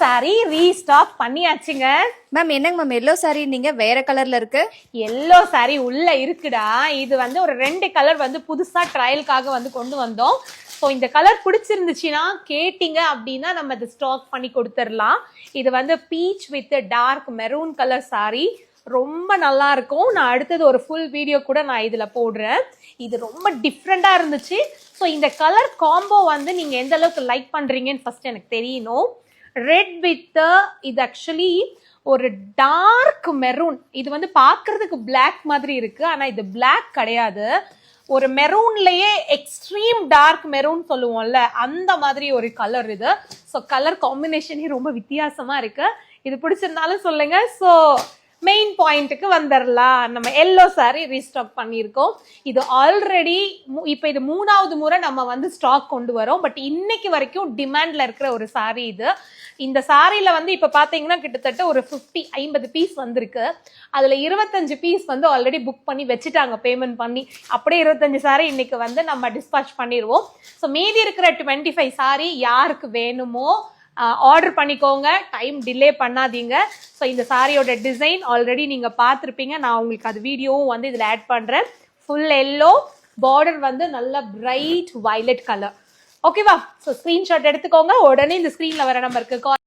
Sorry restock பண்ணியாச்சுங்க. Ma'am என்னங்க ma'am yellow sorry நீங்க வேற கலர்ல இருக்கு? எல்லோ சாரி உள்ள இருக்குடா. இது வந்து ஒரு 2 கலர் வந்து புதுசா ட்ரையலுக்காக வந்து கொண்டு வந்தோம். ஸோ இந்த கலர் பிடிச்சிருந்துச்சுன்னா கேட்டிங்க அப்படின்னா நம்ம இது ஸ்டாக் பண்ணி கொடுத்துடலாம். இது வந்து peach with dark maroon colour sari, ரொம்ப நல்லா இருக்கும். நான் அடுத்தது ஒரு ஃபுல் வீடியோ கூட நான் இதுல போடுறேன். இது ரொம்ப டிஃப்ரெண்டா இருந்துச்சு. ஸோ இந்த கலர் காம்போ வந்து நீங்க எந்த அளவுக்கு லைக் பண்றீங்கன்னு ஃபர்ஸ்ட் எனக்கு தெரியணும். ரெட் வித் இது ஆக்சுவலி ஒரு டார்க் மெரூன். இது வந்து பார்க்கிறதுக்கு பிளாக் மாதிரி இருக்கு, ஆனா இது பிளாக் கிடையாது. ஒரு மெரூன்லயே எக்ஸ்ட்ரீம் டார்க் மெரூன் சொல்லுவோம்ல, அந்த மாதிரி ஒரு கலர் இது. ஸோ கலர் காம்பினேஷனே ரொம்ப வித்தியாசமா இருக்கு. இது பிடிச்சிருந்தாலும் சொல்லுங்க. ஸோ மெயின் பாயிண்ட்டுக்கு வந்துடலாம். நம்ம எல்லோ சாரி ரீஸ்டாக் பண்ணியிருக்கோம். இது ஆல்ரெடி இப்போ இது 3வது முறை நம்ம வந்து ஸ்டாக் கொண்டு வரோம். பட் இன்னைக்கு வரைக்கும் டிமாண்ட்ல இருக்கிற ஒரு சாரி இது. இந்த சாரியில வந்து இப்ப பாத்தீங்கன்னா கிட்டத்தட்ட ஒரு 50 பீஸ் வந்திருக்கு. அதுல 25 பீஸ் வந்து ஆல்ரெடி புக் பண்ணி வச்சுட்டாங்க பேமெண்ட் பண்ணி. அப்படியே 25 சாரி இன்னைக்கு வந்து நம்ம டிஸ்பாச் பண்ணிடுவோம். ஸோ மீதி இருக்கிற 25 சாரி யாருக்கு வேணுமோ ஆர்டர் பண்ணிக்கோங்க. டைம் டிலே பண்ணாதீங்க. ஸோ இந்த சாரியோட டிசைன் ஆல்ரெடி நீங்க பார்த்துருப்பீங்க. நான் உங்களுக்கு அது வீடியோவும் வந்து இதில் ஆட் பண்றேன். ஃபுல் எல்லோ, பார்டர் வந்து நல்ல பிரைட் வயலட் கலர். ஓகேவா? ஸோ ஸ்கிரீன்ஷாட் எடுத்துக்கோங்க. உடனே இந்த ஸ்கிரீன்ல வர நம்பருக்கு கால்